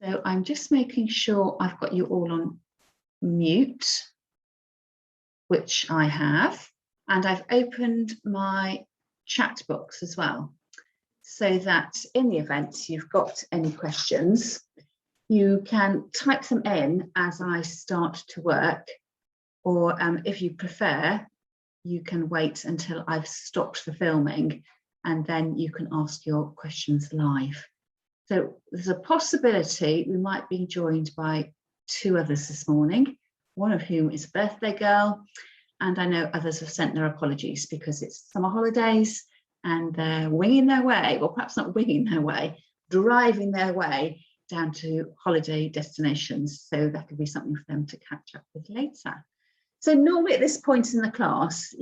So I'm just making sure I've got you all on mute, which I have, and I've opened my chat box as well, so that in the event you've got any questions, you can type them in as I start to work, or if you prefer, you can wait until I've stopped the filming and then you can ask your questions live. So there's a possibility we might be joined by two others this morning, one of whom is a birthday girl, and I know others have sent their apologies because it's summer holidays and they're winging their way, or perhaps not winging their way, driving their way down to holiday destinations. So that could be something for them to catch up with later. So normally at this point in the class,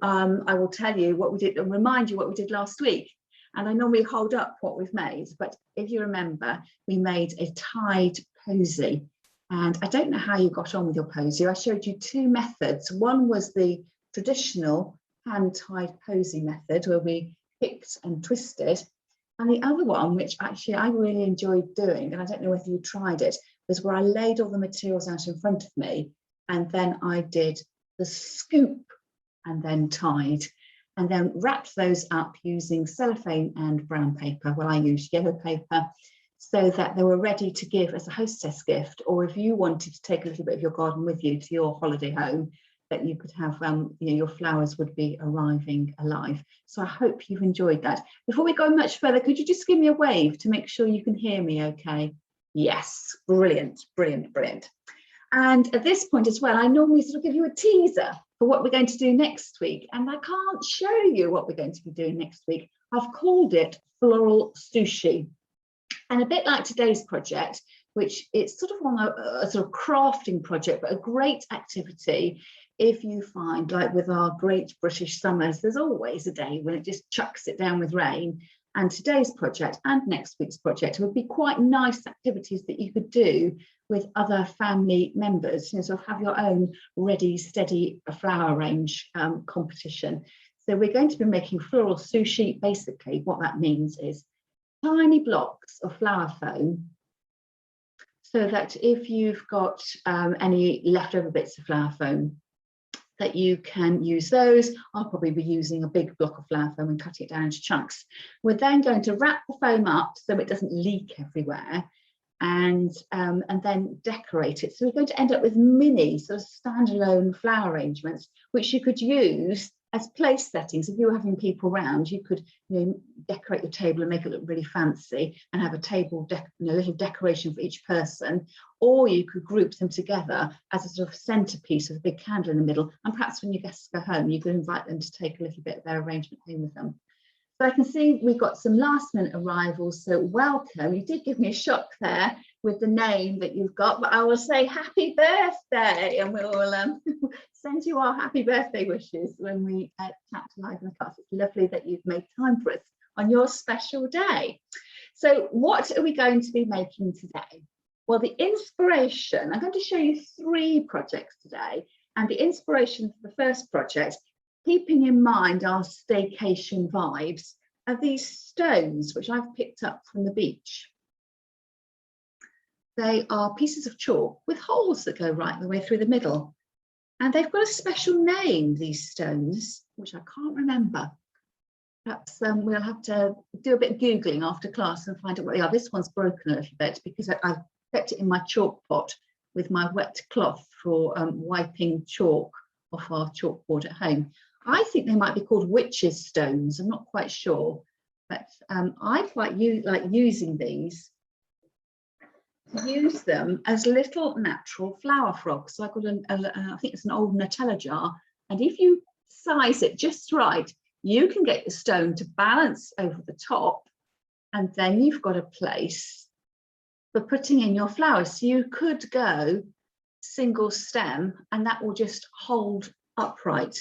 I will tell you what we did and remind you what we did last week. And I normally hold up what we've made, but if you remember, we made a tied posy. And I don't know how you got on with your posy. I showed you two methods. One was the traditional hand-tied posy method where we picked and twisted. And the other one, which actually I really enjoyed doing, and I don't know whether you tried it, was where I laid all the materials out in front of me and then I did the scoop and then tied, and then wrapped those up using cellophane and brown paper. Well, I used yellow paper so that they were ready to give as a hostess gift, or if you wanted to take a little bit of your garden with you to your holiday home, that you could have, your flowers would be arriving alive. So I hope you've enjoyed that. Before we go much further, could you just give me a wave to make sure you can hear me okay? Yes, brilliant, brilliant, brilliant. And at this point as well, I normally sort of give you a teaser for what we're going to do next week. And I can't show you what we're going to be doing next week. I've called it Floral Sushi. And a bit like today's project, which it's sort of on a sort of crafting project, but a great activity. If you find, like with our great British summers, there's always a day when it just chucks it down with rain. And today's project and next week's project would be quite nice activities that you could do with other family members, so have your own ready, steady flower range competition. So we're going to be making floral sushi. Basically, what that means is tiny blocks of flower foam, so that if you've got any leftover bits of flower foam, that you can use those. I'll probably be using a big block of flower foam and cutting it down into chunks. We're then going to wrap the foam up so it doesn't leak everywhere, and then decorate it. So we're going to end up with mini sort of standalone flower arrangements, which you could use as place settings. If you were having people round, you could decorate your table and make it look really fancy and have a table, little decoration for each person, or you could group them together as a sort of centerpiece with a big candle in the middle. And perhaps when your guests go home, you could invite them to take a little bit of their arrangement home with them. So I can see we've got some last minute arrivals, so welcome. You did give me a shock there with the name that you've got, but I will say happy birthday, and we'll send you our happy birthday wishes when we chat live in the class. It's lovely that you've made time for us on your special day. So what are we going to be making today? Well, the inspiration, I'm going to show you 3 projects today, and the inspiration for the first project, keeping in mind our staycation vibes, are these stones which I've picked up from the beach. They are pieces of chalk with holes that go right the way through the middle. And they've got a special name, these stones, which I can't remember. Perhaps we'll have to do a bit of Googling after class and find out what they are. This one's broken a little bit because I've kept it in my chalk pot with my wet cloth for wiping chalk off our chalkboard at home. I think they might be called witches' stones. I'm not quite sure, but I quite like using these. Use them as little natural flower frogs. So I've got I think it's an old Nutella jar, and if you size it just right, you can get the stone to balance over the top, and then you've got a place for putting in your flowers. So you could go single stem, and that will just hold upright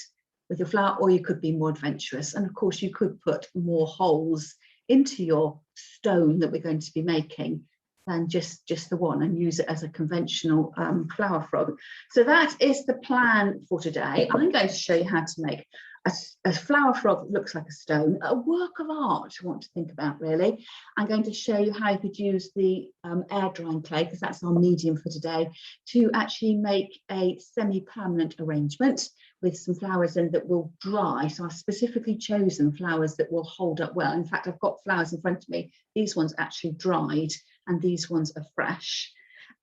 with your flower, or you could be more adventurous, and of course you could put more holes into your stone that we're going to be making than just the one, and use it as a conventional flower frog. So that is the plan for today. I'm going to show you how to make a flower frog that looks like a stone, a work of art I want to think about really. I'm going to show you how you could use the air drying clay, because that's our medium for today, to actually make a semi-permanent arrangement with some flowers in that will dry. So I've specifically chosen flowers that will hold up well. In fact, I've got flowers in front of me. These ones actually dried and these ones are fresh.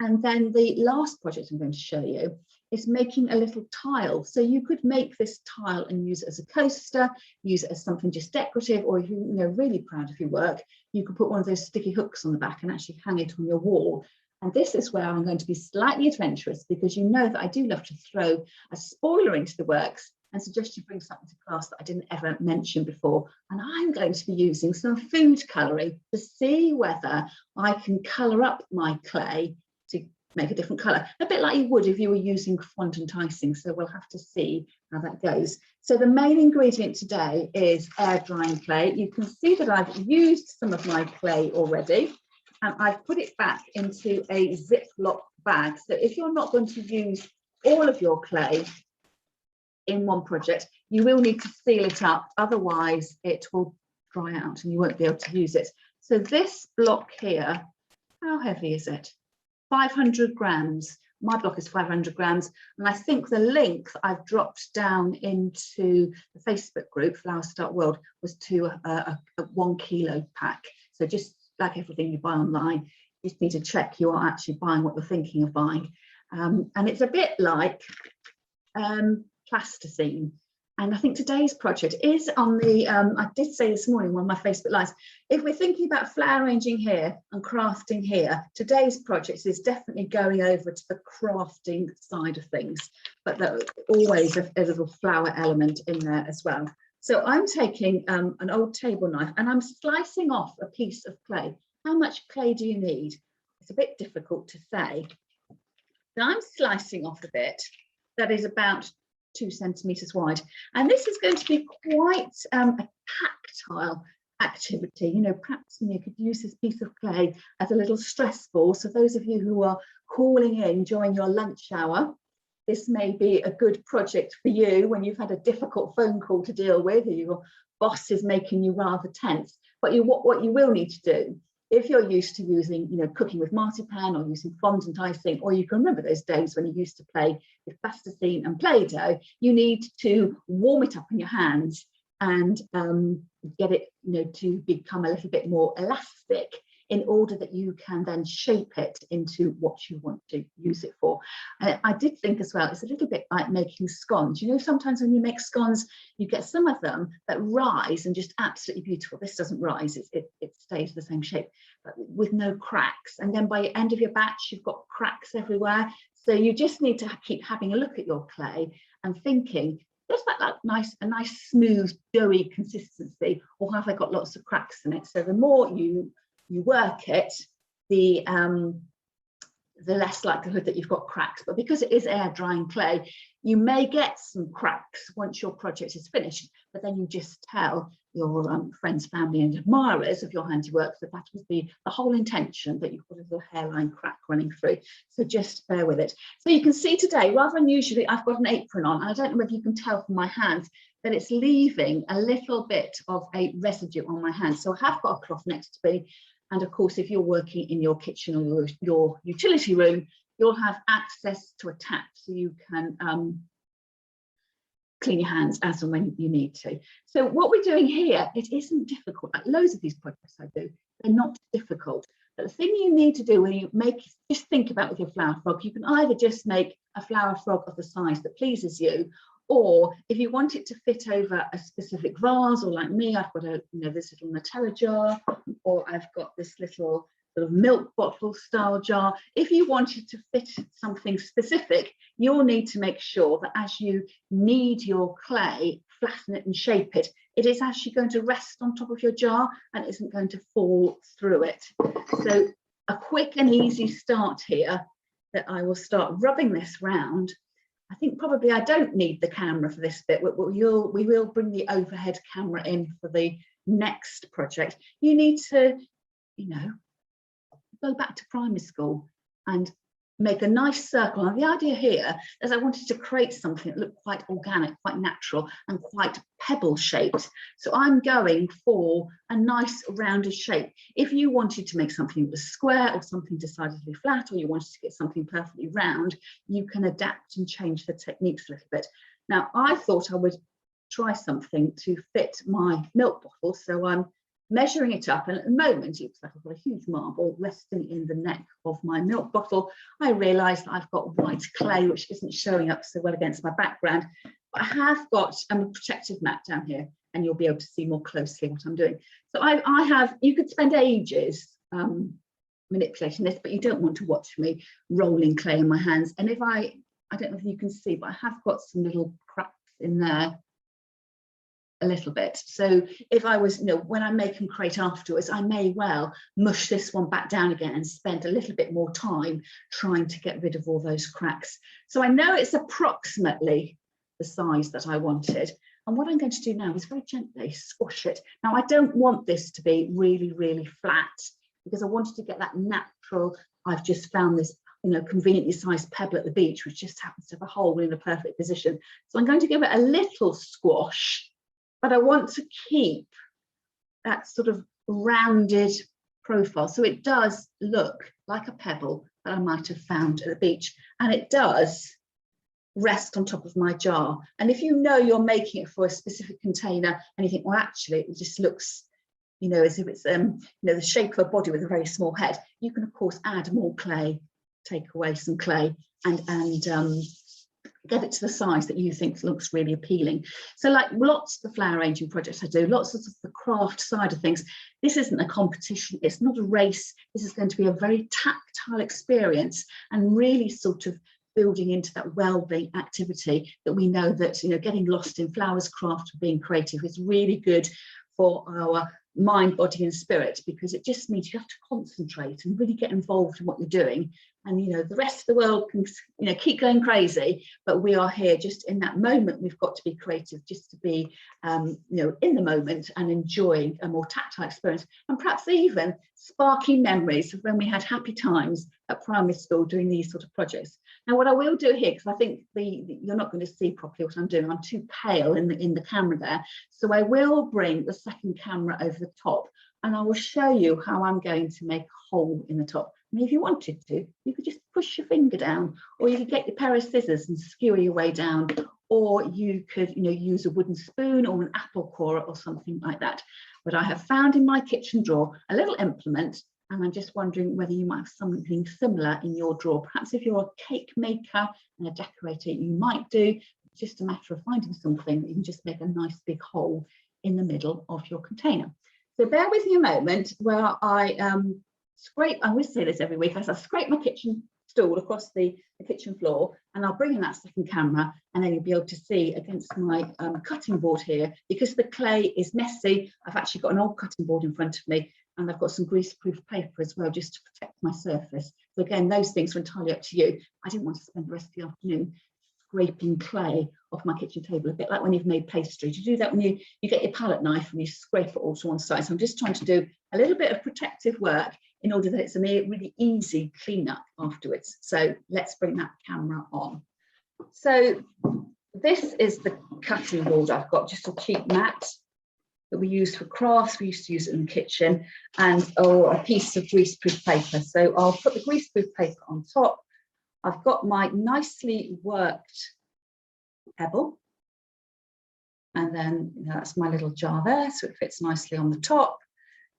And then the last project I'm going to show you is making a little tile. So you could make this tile and use it as a coaster, use it as something just decorative, or if you're really proud of your work, you could put one of those sticky hooks on the back and actually hang it on your wall. And this is where I'm going to be slightly adventurous, because you know that I do love to throw a spoiler into the works and suggest you bring something to class that I didn't ever mention before. And I'm going to be using some food colouring to see whether I can colour up my clay to make a different colour, a bit like you would if you were using fondant icing. So we'll have to see how that goes. So the main ingredient today is air drying clay. You can see that I've used some of my clay already, and I've put it back into a Ziploc bag. So if you're not going to use all of your clay in one project, you will need to seal it up, otherwise it will dry out and you won't be able to use it. So this block here, how heavy is it? 500 grams. My block is 500 grams, and I think the link I've dropped down into the Facebook group Flowers Start World was to a 1 kilo pack. So just like everything you buy online, you just need to check you are actually buying what you're thinking of buying. And it's a bit like plasticine. And I think today's project is on the, I did say this morning, one of my Facebook lives, if we're thinking about flower arranging here and crafting here, today's project is definitely going over to the crafting side of things, but there's always a little flower element in there as well. So I'm taking an old table knife and I'm slicing off a piece of clay. How much clay do you need? It's a bit difficult to say. Now I'm slicing off a bit that is about 2 centimeters wide, and this is going to be quite a tactile activity. You know, perhaps you could use this piece of clay as a little stress ball. So those of you who are calling in during your lunch hour, this may be a good project for you when you've had a difficult phone call to deal with, or your boss is making you rather tense. But what you will need to do, if you're used to using, cooking with marzipan or using fondant icing, or you can remember those days when you used to play with plasticine and Play-Doh, you need to warm it up in your hands and get it, to become a little bit more elastic, in order that you can then shape it into what you want to use it for. I did think as well, it's a little bit like making scones. Sometimes when you make scones, you get some of them that rise and just absolutely beautiful. This doesn't rise, it stays the same shape, but with no cracks. And then by the end of your batch, you've got cracks everywhere. So you just need to keep having a look at your clay and thinking, does that look nice, a nice smooth doughy consistency, or have I got lots of cracks in it? So the more you work it, the less likelihood that you've got cracks. But because it is air drying clay, you may get some cracks once your project is finished, but then you just tell your friends, family and admirers of your handiwork that was the whole intention, that you've got a little hairline crack running through. So just bear with it. So you can see today, rather unusually, I've got an apron on, and I don't know whether you can tell from my hands that it's leaving a little bit of a residue on my hands. So I have got a cloth next to me. And of course, if you're working in your kitchen or your utility room, you'll have access to a tap, so you can clean your hands as and when you need to. So what we're doing here, it isn't difficult. Like loads of these projects I do, they're not difficult. But the thing you need to do when you make, just think about with your flower frog, you can either just make a flower frog of the size that pleases you, or if you want it to fit over a specific vase, or like me, I've got this little Nutella jar, or I've got this little sort of milk bottle style jar. If you wanted to fit something specific, you'll need to make sure that as you knead your clay, flatten it and shape it, it is actually going to rest on top of your jar and isn't going to fall through it. So a quick and easy start here, that I will start rubbing this round. I think probably I don't need the camera for this bit. We will bring the overhead camera in for the next project. You need to, go back to primary school and make a nice circle. And the idea here is I wanted to create something that looked quite organic, quite natural, and quite pebble shaped. So I'm going for a nice rounded shape. If you wanted to make something that was square or something decidedly flat, or you wanted to get something perfectly round, you can adapt and change the techniques a little bit. Now, I thought I would try something to fit my milk bottle. So I'm measuring it up, and at the moment it looks like I've got a huge marble resting in the neck of my milk bottle. I realise that I've got white clay which isn't showing up so well against my background, but I have got a protective mat down here, and you'll be able to see more closely what I'm doing. So I have, you could spend ages manipulating this, but you don't want to watch me rolling clay in my hands. And if I don't know if you can see, but I have got some little cracks in there a little bit. So if I was, when I make and create afterwards, I may well mush this one back down again and spend a little bit more time trying to get rid of all those cracks. So I know it's approximately the size that I wanted. And what I'm going to do now is very gently squash it. Now, I don't want this to be really, really flat, because I wanted to get that natural, I've just found this conveniently sized pebble at the beach, which just happens to have a hole in a perfect position. So I'm going to give it a little squash, but I want to keep that sort of rounded profile. So it does look like a pebble that I might have found at the beach, and it does rest on top of my jar. And if you're making it for a specific container and you think, well, actually, it just looks, as if it's, the shape of a body with a very small head, you can, of course, add more clay, take away some clay, and get it to the size that you think looks really appealing. So like lots of the flower arranging projects I do, lots of the craft side of things, this isn't a competition, it's not a race, this is going to be a very tactile experience, and really sort of building into that well-being activity that we know that, getting lost in flowers, craft, being creative is really good for our mind, body and spirit, because it just means you have to concentrate and really get involved in what you're doing. And the rest of the world can keep going crazy, but we are here just in that moment. We've got to be creative, just to be in the moment and enjoying a more tactile experience, and perhaps even sparking memories of when we had happy times at primary school doing these sort of projects. Now, what I will do here, because I think you're not going to see properly what I'm doing, I'm too pale in the camera there, so I will bring the second camera over the top, and I will show you how I'm going to make a hole in the top. I mean, if you wanted to, you could just push your finger down, or you could get your pair of scissors and skewer your way down, or you could, use a wooden spoon or an apple corer or something like that. But I have found in my kitchen drawer a little implement, and I'm just wondering whether you might have something similar in your drawer. Perhaps if you're a cake maker and a decorator, you might do. It's just a matter of finding something that you can just make a nice big hole in the middle of your container. So bear with me a moment where I scrape, I always say this every week, as I scrape my kitchen stool across the kitchen floor, and I'll bring in that second camera, and then you'll be able to see against my cutting board here, because the clay is messy. I've actually got an old cutting board in front of me, and I've got some grease-proof paper as well, just to protect my surface. So again, those things are entirely up to you. I didn't want to spend the rest of the afternoon scraping clay off my kitchen table, a bit like when you've made pastry. You do that when you get your palette knife and you scrape it all to one side. So I'm just trying to do a little bit of protective work in order that it's a really easy cleanup afterwards. So let's bring that camera on. So this is the cutting board I've got, just a cheap mat that we use for crafts. We used to use it in the kitchen, and a piece of greaseproof paper. So I'll put the greaseproof paper on top. I've got my nicely worked pebble, and then that's my little jar there, so it fits nicely on the top.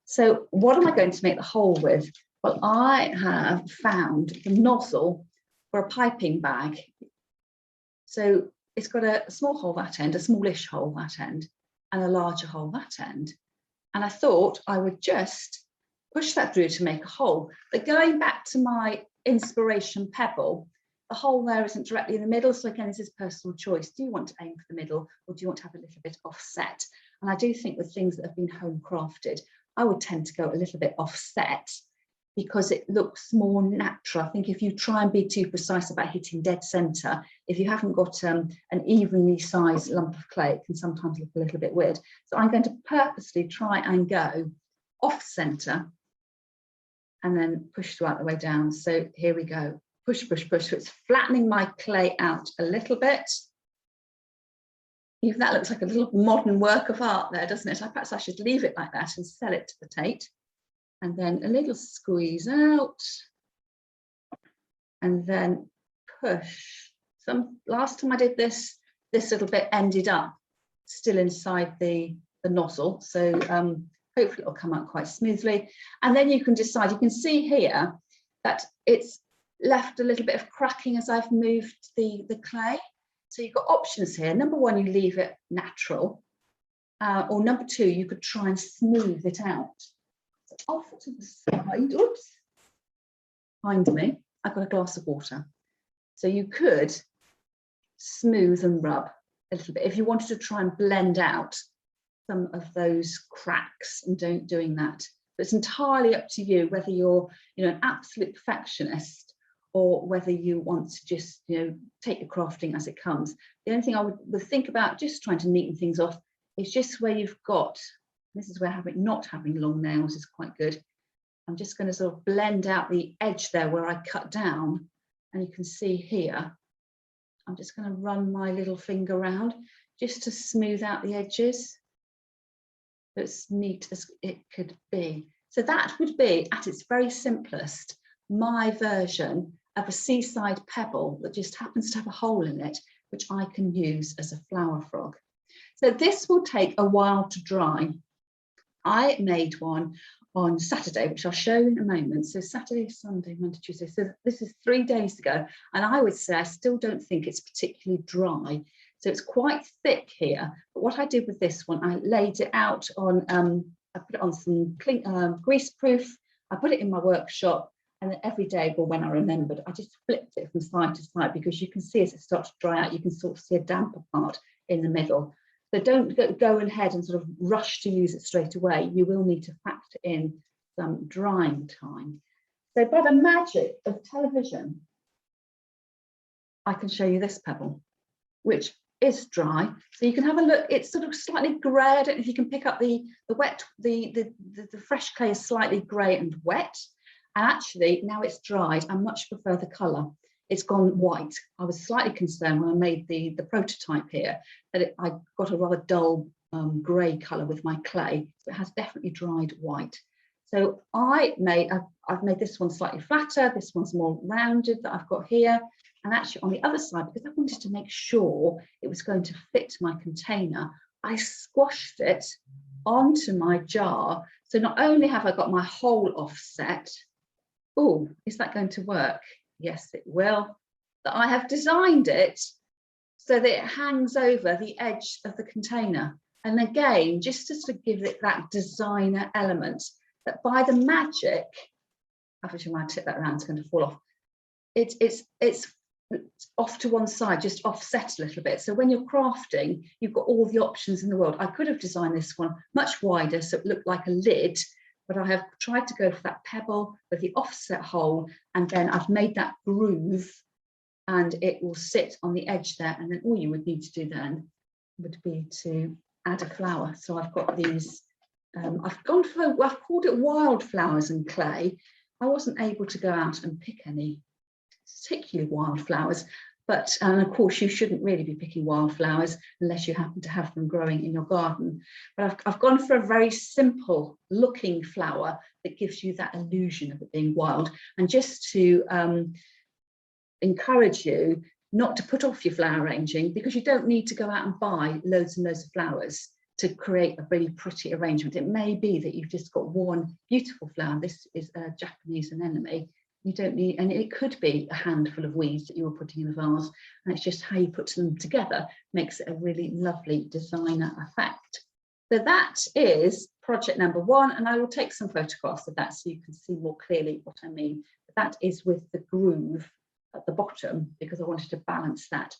So what am I going to make the hole with? Well, I have found the nozzle for a piping bag. So it's got a small hole that end, a smallish hole that end, and a larger hole that end. And I thought I would just push that through to make a hole. But going back to my inspiration pebble, the hole there isn't directly in the middle. So again, this is personal choice. Do you want to aim for the middle, or do you want to have a little bit offset? And I do think with things that have been home crafted, I would tend to go a little bit offset, because it looks more natural. I think if you try and be too precise about hitting dead center, if you haven't got an evenly sized lump of clay, it can sometimes look a little bit weird. So I'm going to purposely try and go off center and then push throughout the way down. So here we go. push, push, push. So it's flattening my clay out a little bit. Even that looks like a little modern work of art there, doesn't it? Perhaps I should leave it like that and sell it to the Tate. And then a little squeeze out. And then push. Last time I did this, this little bit ended up still inside the nozzle. So hopefully it'll come out quite smoothly. And then you can decide, you can see here that it's left a little bit of cracking as I've moved the clay. So you've got options here. Number one, you leave it natural. Or number two, you could try and smooth it out. So off to the side, oops, behind me, I've got a glass of water. So you could smooth and rub a little bit if you wanted to try and blend out some of those cracks and doing that. But it's entirely up to you whether you're an absolute perfectionist or whether you want to just take your crafting as it comes. The only thing I would think about just trying to neaten things off is just where you've got, this is where not having long nails is quite good. I'm just going to sort of blend out the edge there where I cut down, and you can see here, I'm just going to run my little finger around just to smooth out the edges. As neat as it could be. So that would be, at its very simplest, my version of a seaside pebble that just happens to have a hole in it, which I can use as a flower frog. So this will take a while to dry. I made one on Saturday, which I'll show in a moment. So Saturday, Sunday, Monday, Tuesday. So this is 3 days ago. And I would say I still don't think it's particularly dry. So it's quite thick here. But what I did with this one, I laid it out on, I put it on some greaseproof. I put it in my workshop. And then every day, well, when I remembered, I just flipped it from side to side, because you can see as it starts to dry out, you can sort of see a damper part in the middle. So don't go ahead and sort of rush to use it straight away. You will need to factor in some drying time. So by the magic of television, I can show you this pebble, which is dry. So you can have a look. It's sort of slightly grey. I don't know if you can pick up the wet, the fresh clay is slightly grey and wet. And actually, now it's dried, I much prefer the colour. It's gone white. I was slightly concerned when I made the prototype here that I got a rather dull grey colour with my clay. So it has definitely dried white. So I've made this one slightly flatter. This one's more rounded that I've got here. And actually on the other side, because I wanted to make sure it was going to fit my container, I squashed it onto my jar. So not only have I got my hole offset, oh, is that going to work? Yes, it will. But I have designed it so that it hangs over the edge of the container. And again, just to sort of give it that designer element, that by the magic, actually when I tip that around, it's going to fall off. It's off to one side, just offset a little bit. So when you're crafting, you've got all the options in the world. I could have designed this one much wider so it looked like a lid, but I have tried to go for that pebble with the offset hole, and then I've made that groove and it will sit on the edge there. And then all you would need to do then would be to add a flower. So I've got these, I've gone for, well, I've called it wildflowers and clay. I wasn't able to go out and pick any particularly wildflowers, but of course you shouldn't really be picking wildflowers unless you happen to have them growing in your garden. But I've gone for a very simple looking flower that gives you that illusion of it being wild, and just to encourage you not to put off your flower arranging, because you don't need to go out and buy loads and loads of flowers to create a really pretty arrangement. It may be that you've just got one beautiful flower. This is a Japanese anemone. You don't need, and it could be a handful of weeds that you were putting in a vase, and it's just how you put them together makes it a really lovely designer effect. So that is project number 1, and I will take some photographs of that so you can see more clearly what I mean. But that is with the groove at the bottom, because I wanted to balance that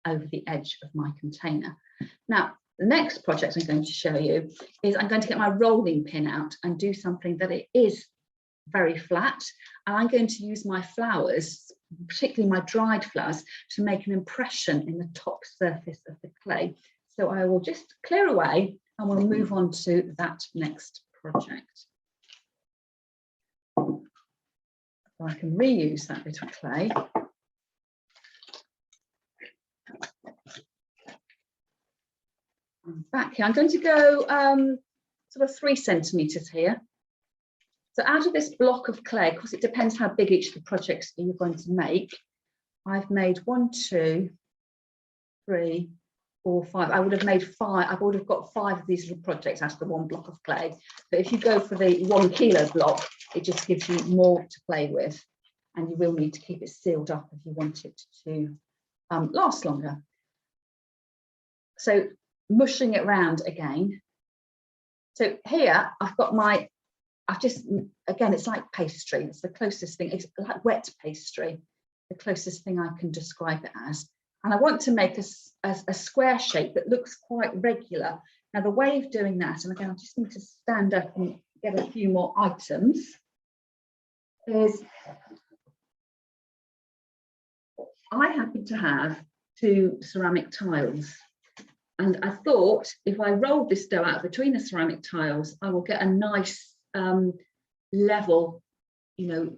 over the edge of my container. Now, the next project I'm going to show you is I'm going to get my rolling pin out and do something that it is very flat, and I'm going to use my flowers, particularly my dried flowers, to make an impression in the top surface of the clay. So I will just clear away and we'll move on to that next project. So I can reuse that bit of clay. back here. I'm going to go sort of 3 centimetres here. So out of this block of clay, of course, it depends how big each of the projects you're going to make. I've made 1, 2, 3, 4, 5. I would have made 5. I would have got 5 of these little projects out of the 1 block of clay. But if you go for the 1 kilo block, it just gives you more to play with. And you will need to keep it sealed up if you want it to last longer. So mushing it around again. So here I've got my, again, it's like pastry. It's the closest thing. It's like wet pastry, the closest thing I can describe it as. And I want to make a square shape that looks quite regular. Now the way of doing that, and again, I just need to stand up and get a few more items, is I happen to have 2 ceramic tiles. And I thought if I rolled this dough out between the ceramic tiles, I will get a nice level, you know,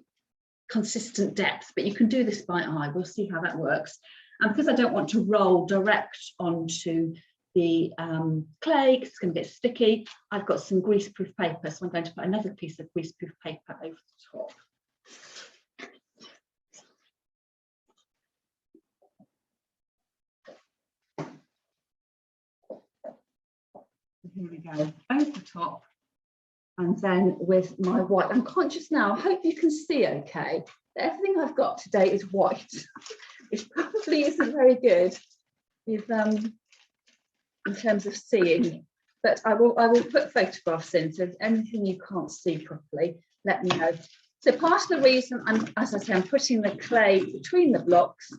consistent depth. But you can do this by eye. We'll see how that works. And because I don't want to roll direct onto the clay, because it's going to get sticky, I've got some greaseproof paper. So I'm going to put another piece of greaseproof paper over the top. Here we go, over the top, and then with my white. I'm conscious now, I hope you can see okay, that everything I've got today is white, which probably isn't very good with, in terms of seeing, but I will put photographs in, so if anything you can't see properly, let me know. So part of the reason as I say, I'm putting the clay between the blocks,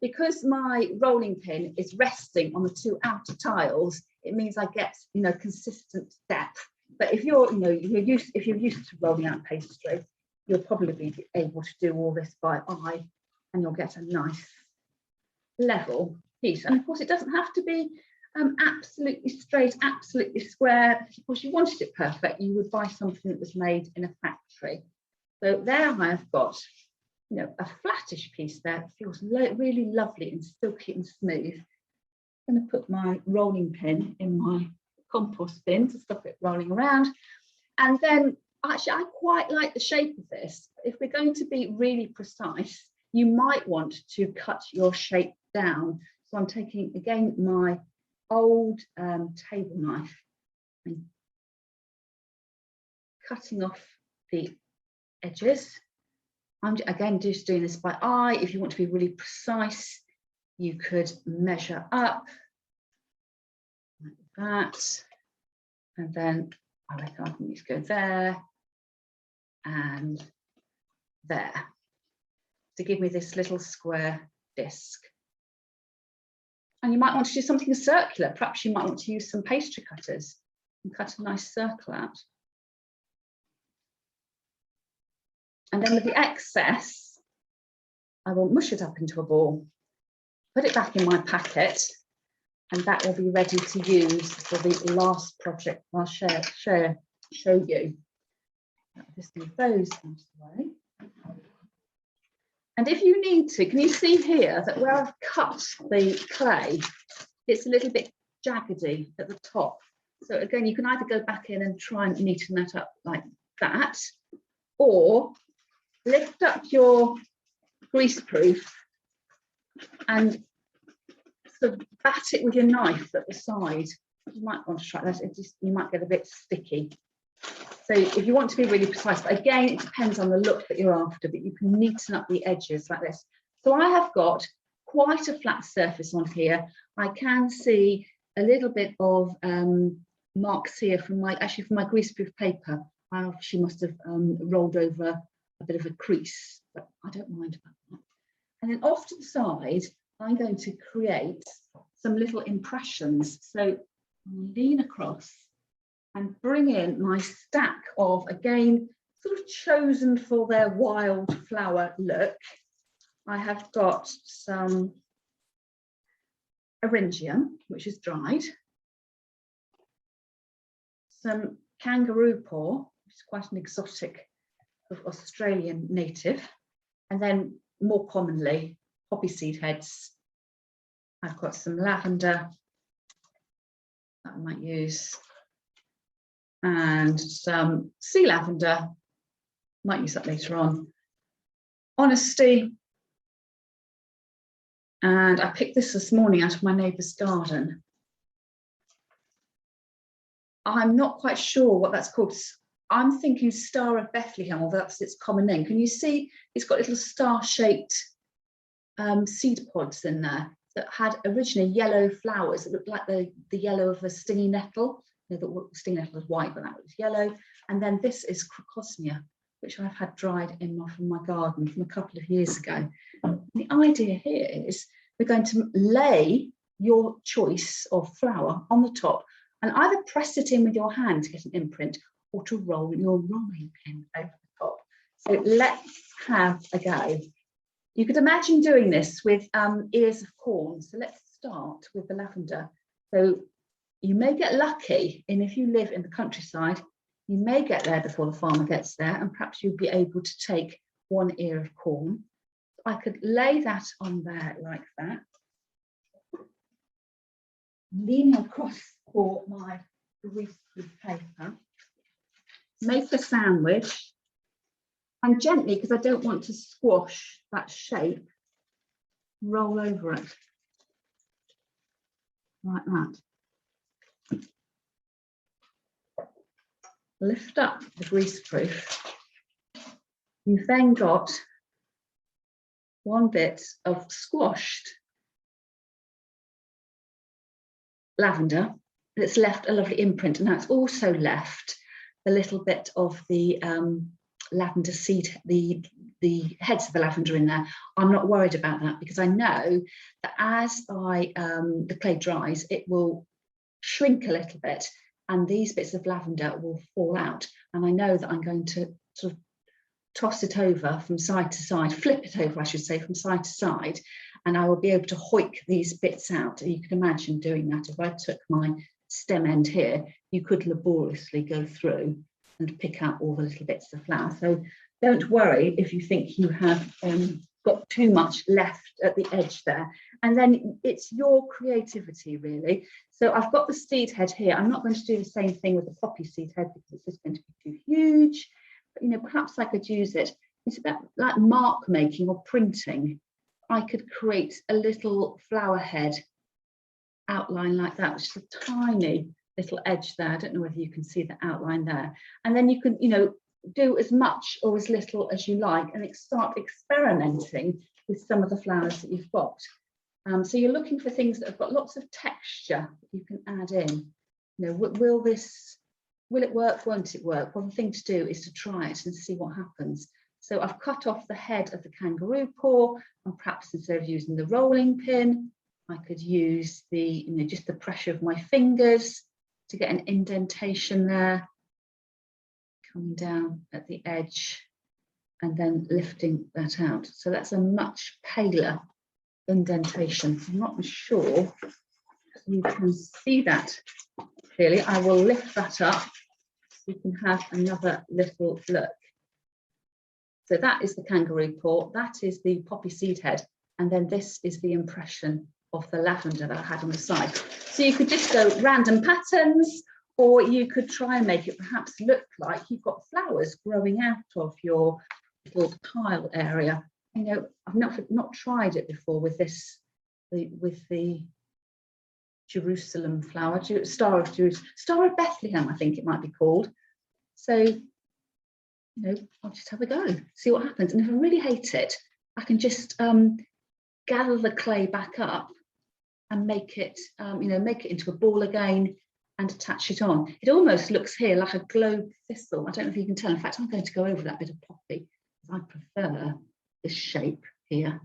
because my rolling pin is resting on the 2 outer tiles, it means I get, you know, consistent depth. But if you're, you know, if you're used to rolling out pastry, you'll probably be able to do all this by eye, and you'll get a nice level piece. And of course, it doesn't have to be absolutely straight, absolutely square. Of course, you wanted it perfect, you would buy something that was made in a factory. So there I've got, you know, a flattish piece there. It feels really lovely and silky and smooth. I'm going to put my rolling pin in my compost bin to stop it rolling around. And then actually I quite like the shape of this. If we're going to be really precise, you might want to cut your shape down. So I'm taking again my old table knife and cutting off the edges. I'm again just doing this by eye. If you want to be really precise, you could measure up like that, and then I reckon I can just go there and there to give me this little square disc. And you might want to do something circular. Perhaps you might want to use some pastry cutters and cut a nice circle out. And then with the excess, I will mush it up into a ball, put it back in my packet, and that will be ready to use for the last project I'll show you. I'll just move those out of the way. And if you need to, can you see here that where I've cut the clay, it's a little bit jaggedy at the top. So again, you can either go back in and try and neaten that up like that, or lift up your greaseproof and sort of bat it with your knife at the side. You might want to try that. You might get a bit sticky. So if you want to be really precise, but again, it depends on the look that you're after, but you can neaten up the edges like this. So I have got quite a flat surface on here. I can see a little bit of marks here from my greaseproof paper. I actually must have rolled over a bit of a crease, but I don't mind about that. And then off to the side, I'm going to create some little impressions. So I'll lean across and bring in my stack of, again, sort of chosen for their wildflower look. I have got some Eryngium, which is dried, some kangaroo paw, which is quite an exotic Australian native, and then more commonly poppy seed heads. I've got some lavender that I might use. And some sea lavender, might use that later on. Honesty. And I picked this morning out of my neighbour's garden. I'm not quite sure what that's called. I'm thinking Star of Bethlehem, although that's its common name. Can you see it's got little star-shaped seed pods in there that had originally yellow flowers that looked like the yellow of a stingy nettle. You know, the stingy nettle was white, but that was yellow. And then this is crocosmia, which I've had dried from my garden from a couple of years ago. And the idea here is we're going to lay your choice of flower on the top and either press it in with your hand to get an imprint or to roll your rolling pin over the top. So let's have a go. You could imagine doing this with ears of corn. So let's start with the lavender. So you may get lucky, and if you live in the countryside, you may get there before the farmer gets there, and perhaps you'll be able to take one ear of corn. I could lay that on there like that, lean across for my grease with paper, make a sandwich, and gently, because I don't want to squash that shape, roll over it like that. Lift up the greaseproof. You've then got one bit of squashed lavender that's left a lovely imprint, and that's also left a little bit of the lavender seed, the heads of the lavender in there. I'm not worried about that because I know that as the clay dries, it will shrink a little bit and these bits of lavender will fall out. And I know that I'm going to sort of toss it over from side to side, flip it over, I should say, from side to side, and I will be able to hoik these bits out. You can imagine doing that. If I took my stem end here, you could laboriously go through and pick out all the little bits of flower. So don't worry if you think you have got too much left at the edge there. And then it's your creativity, really. So I've got the seed head here. I'm not going to do the same thing with the poppy seed head because it's just going to be too huge. But, you know, perhaps I could use it. It's about like mark making or printing. I could create a little flower head outline like that, which is a tiny little edge there. I don't know whether you can see the outline there. And then you can, you know, do as much or as little as you like and start experimenting with some of the flowers that you've got. So you're looking for things that have got lots of texture that you can add in. You know, will it work? Won't it work? Well, the thing to do is to try it and see what happens. So I've cut off the head of the kangaroo paw, and perhaps instead of using the rolling pin, I could use the, you know, just the pressure of my fingers to get an indentation there, coming down at the edge and then lifting that out. So that's a much paler indentation. I'm not sure you can see that clearly. I will lift that up so you can have another little look. So that is the kangaroo paw, that is the poppy seed head, and then this is the impression of the lavender that I had on the side. So you could just go random patterns, or you could try and make it perhaps look like you've got flowers growing out of your little tile area. You know, I've not tried it before with this, with the Jerusalem flower, Star of Jerusalem, Star of Bethlehem, I think it might be called. So, you know, I'll just have a go, see what happens. And if I really hate it, I can just gather the clay back up and make it, you know, make it into a ball again and attach it on. It almost looks here like a globe thistle. I don't know if you can tell. In fact, I'm going to go over that bit of poppy because I prefer this shape here.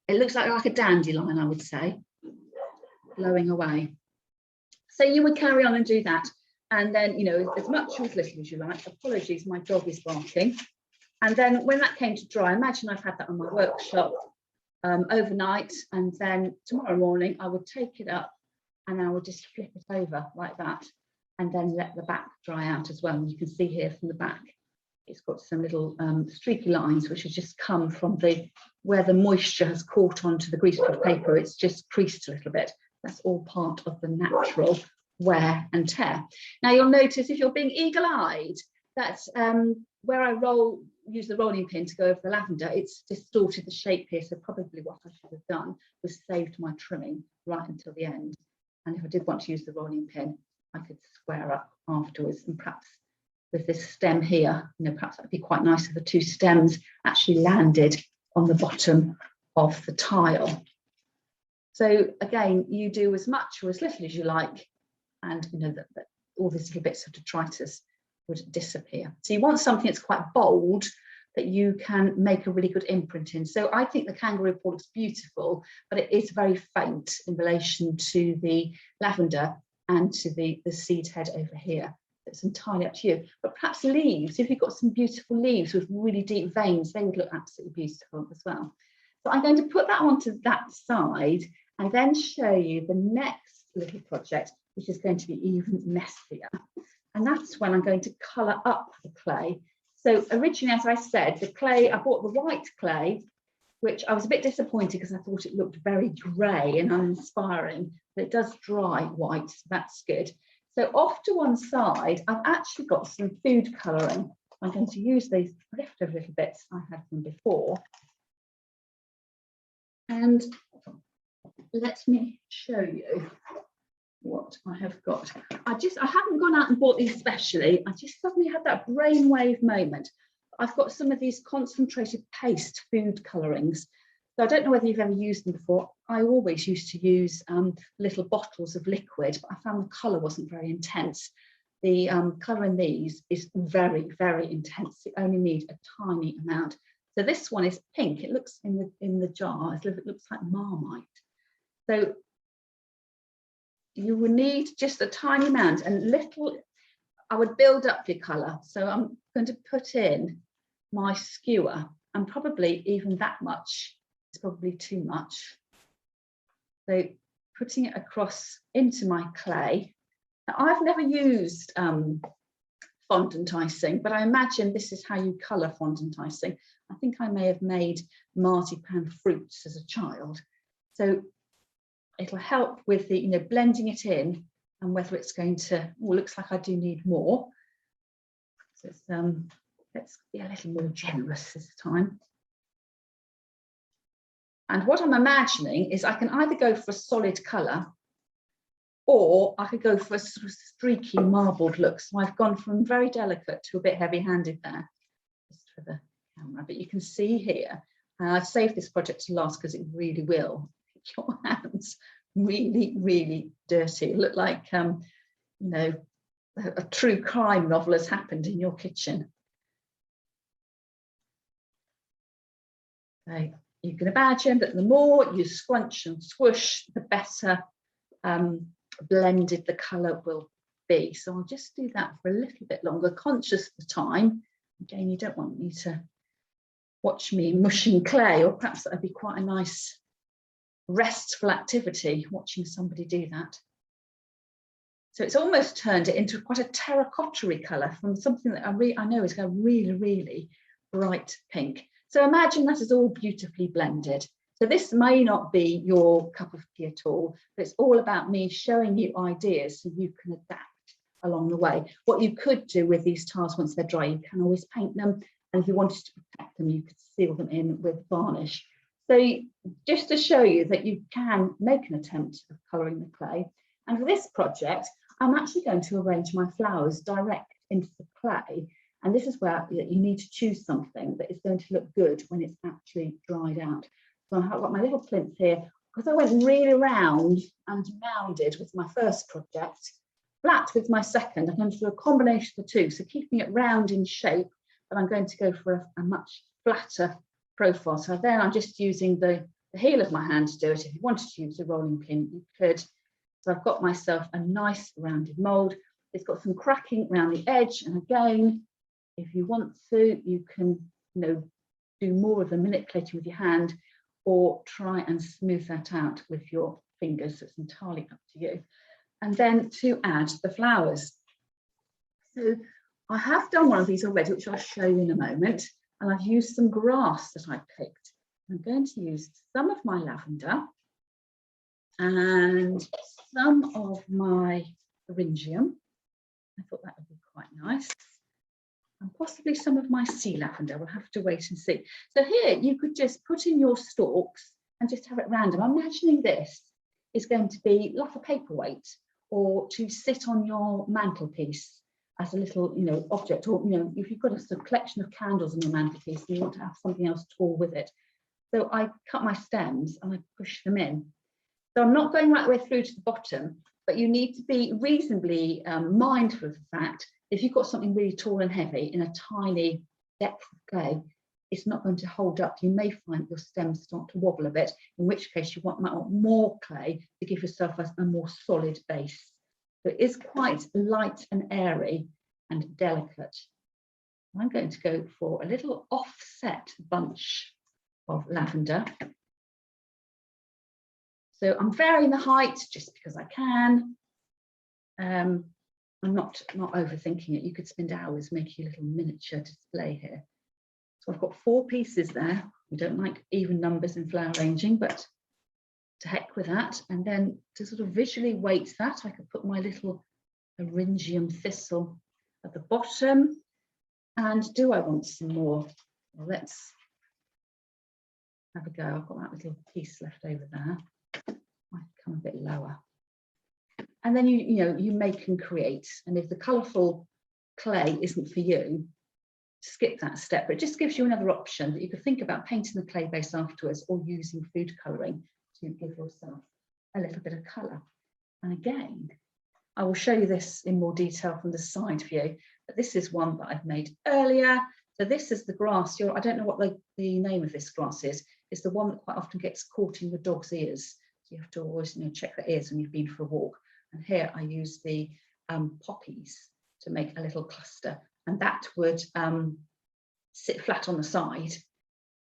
It looks like a dandelion, I would say, blowing away. So you would carry on and do that. And then, you know, as much or as little as you like. Apologies, my dog is barking. And then when that came to dry, imagine I've had that on my workshop overnight, and then tomorrow morning I would take it up and I would just flip it over like that and then let the back dry out as well. And you can see here from the back, it's got some little streaky lines which have just come from where the moisture has caught onto the greaseproof paper. It's just creased a little bit. That's all part of the natural wear and tear. Now you'll notice if you're being eagle-eyed that where I use the rolling pin to go over the lavender, it's distorted the shape here. So probably what I should have done was saved my trimming right until the end. And if I did want to use the rolling pin, I could square up afterwards, and perhaps with this stem here, perhaps that'd be quite nice if the two stems actually landed on the bottom of the tile. So again, you do as much or as little as you like, and that all these little bits of detritus would disappear. So you want something that's quite bold that you can make a really good imprint in. So I think the kangaroo paw looks beautiful, but it is very faint in relation to the lavender and to the seed head over here. It's entirely up to you. But perhaps leaves, if you've got some beautiful leaves with really deep veins, they would look absolutely beautiful as well. So I'm going to put that onto that side and then show you the next little project, which is going to be even messier. And that's when I'm going to colour up the clay. So originally, as I said, the clay, I bought the white clay, which I was a bit disappointed because I thought it looked very grey and uninspiring, but it does dry white, so that's good. So off to one side, I've actually got some food colouring. I'm going to use these leftover little bits I had from before. And let me show you what I have got. I haven't gone out and bought these specially. I just suddenly had that brainwave moment. I've got some of these concentrated paste food colourings. So I don't know whether you've ever used them before. I always used to use little bottles of liquid, but I found the colour wasn't very intense. The colour in these is very, very intense. You only need a tiny amount. So this one is pink. It looks in the jar, it looks like Marmite. So you will need just a tiny amount and little. I would build up your colour. So I'm going to put in my skewer, and probably even that much is probably too much. So putting it across into my clay. Now, I've never used fondant icing, but I imagine this is how you colour fondant icing. I think I may have made marzipan fruits as a child. So it'll help with the blending it in and whether it's going to, well, looks like I do need more. So it's, let's be a little more generous this time. And what I'm imagining is I can either go for a solid colour or I could go for a sort of streaky marbled look. So I've gone from very delicate to a bit heavy-handed there, just for the camera. But you can see here, I've saved this project to last because it really will make your hands really, really dirty. Look like, a true crime novel has happened in your kitchen. So you can imagine that the more you scrunch and swoosh, the better blended the colour will be. So I'll just do that for a little bit longer, conscious of the time. Again, you don't want me to watch me mushing clay, or perhaps that would be quite a nice restful activity, watching somebody do that. So it's almost turned it into quite a terracotta-y colour from something that I know is going really, really bright pink. So imagine that is all beautifully blended. So this may not be your cup of tea at all, but it's all about me showing you ideas so you can adapt along the way. What you could do with these tiles once they're dry, you can always paint them, and if you wanted to protect them, you could seal them in with varnish. So just to show you that you can make an attempt of colouring the clay. And for this project, I'm actually going to arrange my flowers direct into the clay. And this is where you need to choose something that is going to look good when it's actually dried out. So I've got my little plinth here, because I went really round and mounded with my first project, flat with my second. I'm going to do a combination of the two, so keeping it round in shape, but I'm going to go for a much flatter profile. So then I'm just using the heel of my hand to do it. If you wanted to use a rolling pin, you could. So I've got myself a nice rounded mould. It's got some cracking around the edge, and again, if you want to, you can do more of the manipulating with your hand, or try and smooth that out with your fingers. So it's entirely up to you. And then to add the flowers. So I have done one of these already, which I'll show you in a moment. And I've used some grass that I picked. I'm going to use some of my lavender and some of my Eryngium. I thought that would be quite nice. And possibly some of my sea lavender. We'll have to wait and see. So here you could just put in your stalks and just have it random. I'm imagining this is going to be like a paperweight, or to sit on your mantelpiece as a little, you know, object, or, you know, if you've got a sort of collection of candles on your mantelpiece and you want to have something else tall with it. So I cut my stems and I push them in. So I'm not going right the way through to the bottom, but you need to be reasonably mindful of the fact if you've got something really tall and heavy in a tiny depth of clay, it's not going to hold up. You may find your stems start to wobble a bit, in which case you might want more clay to give yourself a more solid base. So it is quite light and airy and delicate. I'm going to go for a little offset bunch of lavender. So I'm varying the height just because I can. I'm not overthinking it. You could spend hours making a little miniature display here. So I've got 4 pieces there. We don't like even numbers in flower arranging, but to heck with that. And then to sort of visually weight that, I could put my little Eryngium thistle at the bottom. And do I want some more? Well, let's have a go. I've got that little piece left over there. Might come a bit lower. And then you make and create. And if the colourful clay isn't for you, skip that step. But it just gives you another option that you could think about painting the clay base afterwards, or using food colouring to give yourself a little bit of colour. And again, I will show you this in more detail from the side view, but this is one that I've made earlier. So this is the grass. I don't know what the name of this grass is. It's the one that quite often gets caught in your dog's ears. So you have to always check the ears when you've been for a walk. And here I use the poppies to make a little cluster, and that would sit flat on the side.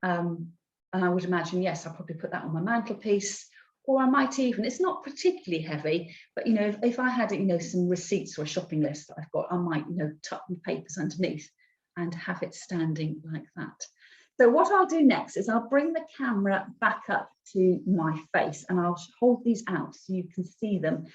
And I would imagine, yes, I'll probably put that on my mantelpiece, or I might even, it's not particularly heavy, but if I had some receipts or a shopping list that I've got, I might tuck my papers underneath and have it standing like that. So what I'll do next is I'll bring the camera back up to my face, and I'll hold these out so you can see them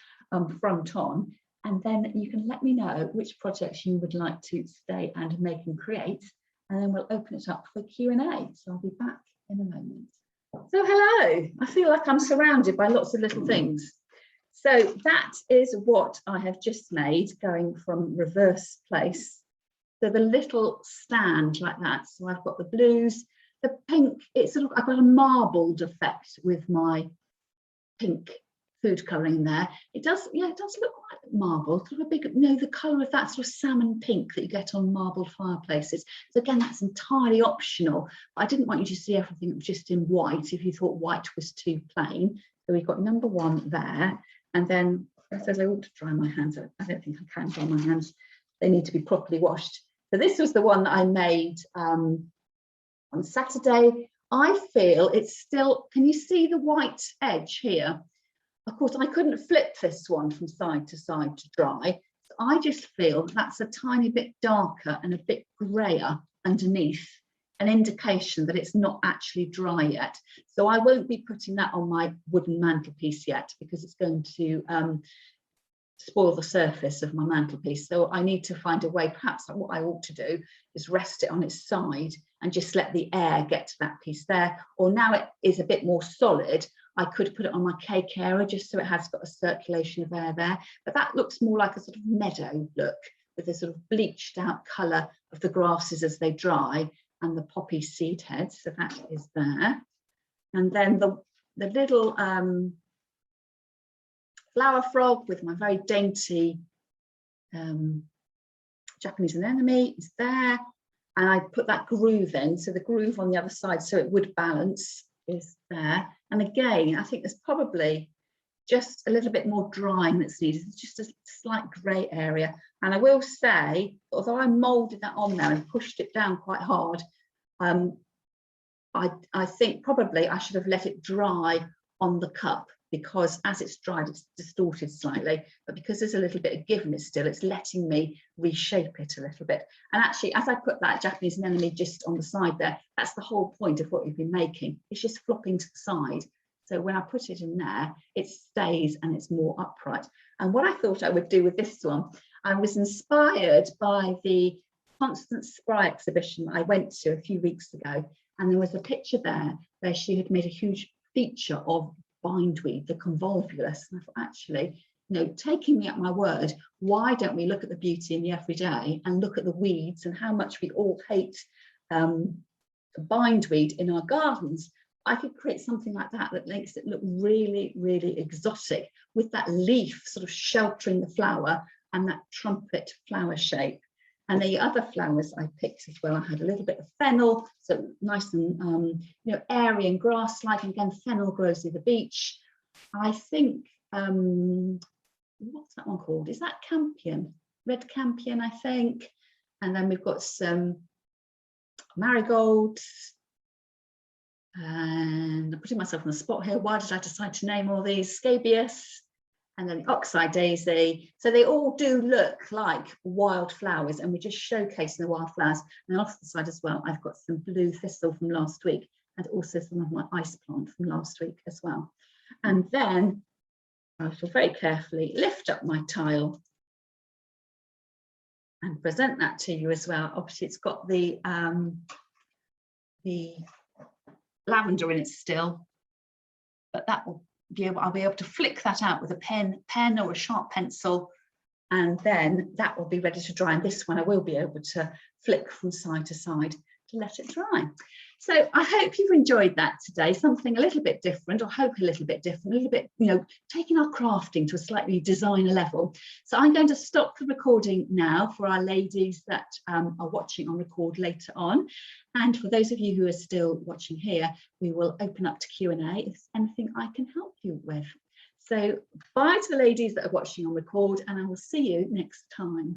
front on, and then you can let me know which projects you would like to stay and make and create, and then we'll open it up for Q&A. So I'll be back in a moment. So hello, I feel like I'm surrounded by lots of little things. So that is what I have just made, going from reverse place. So the little stand like that. So I've got the blues, the pink, it's sort of, I've got a marbled effect with my pink food colouring there. It does look like marble, sort of a big, the colour of that sort of salmon pink that you get on marbled fireplaces. So again, that's entirely optional. I didn't want you to see everything just in white if you thought white was too plain. So we've got number 1 there. And then it says I ought to dry my hands. I don't think I can dry my hands. They need to be properly washed. So this was the one that I made on Saturday. I feel it's still, can you see the white edge here? Of course, I couldn't flip this one from side to side to dry. So I just feel that's a tiny bit darker and a bit grayer underneath, an indication that it's not actually dry yet. So I won't be putting that on my wooden mantelpiece yet, because it's going to spoil the surface of my mantelpiece. So I need to find a way, perhaps what I ought to do is rest it on its side and just let the air get to that piece there. Or now it is a bit more solid, I could put it on my cake area just so it has got a circulation of air there. But that looks more like a sort of meadow look, with a sort of bleached out colour of the grasses as they dry and the poppy seed heads. So that is there. And then the little flower frog with my very dainty Japanese anemone is there. And I put that groove in, so the groove on the other side so it would balance is there. And again, I think there's probably just a little bit more drying that's needed. It's just a slight grey area. And I will say, although I moulded that on there and pushed it down quite hard, I think probably I should have let it dry on the cup, because as it's dried, it's distorted slightly, but because there's a little bit of give in it still, it's letting me reshape it a little bit. And actually, as I put that Japanese anemone just on the side there, that's the whole point of what you've been making. It's just flopping to the side So when I put it in there, it stays and it's more upright. And what I thought I would do with this one, I was inspired by the Constance Spry exhibition I went to a few weeks ago. And there was a picture there where she had made a huge feature of bindweed, the convolvulus. And I thought, actually, you know, taking me at my word, why don't we look at the beauty in the everyday and look at the weeds and how much we all hate bindweed in our gardens? I could create something like that that makes it look really, really exotic, with that leaf sort of sheltering the flower and that trumpet flower shape. And the other flowers I picked as well, I had a little bit of fennel, so nice and you know, airy and grass-like. And again, fennel grows near the beach. I think, what's that one called? Is that campion? Red campion, I think. And then we've got some marigolds. And I'm putting myself on the spot here. Why did I decide to name all these? Scabious, and then the oxeye daisy. So they all do look like wildflowers, and we're just showcasing the wildflowers. And off the side as well, I've got some blue thistle from last week, and also some of my ice plant from last week as well. And then I shall very carefully lift up my tile and present that to you as well. Obviously, it's got the lavender in it still, but that will be able, I'll be able to flick that out with a pen or a sharp pencil, and then that will be ready to dry. And this one I will be able to flick from side to side to let it dry. So I hope you've enjoyed that today, something a little bit different, or hope a little bit different, a little bit, you know, taking our crafting to a slightly designer level. So I'm going to stop the recording now for our ladies that are watching on record later on. And for those of you who are still watching here, we will open up to Q&A if there's anything I can help you with. So bye to the ladies that are watching on record, and I will see you next time.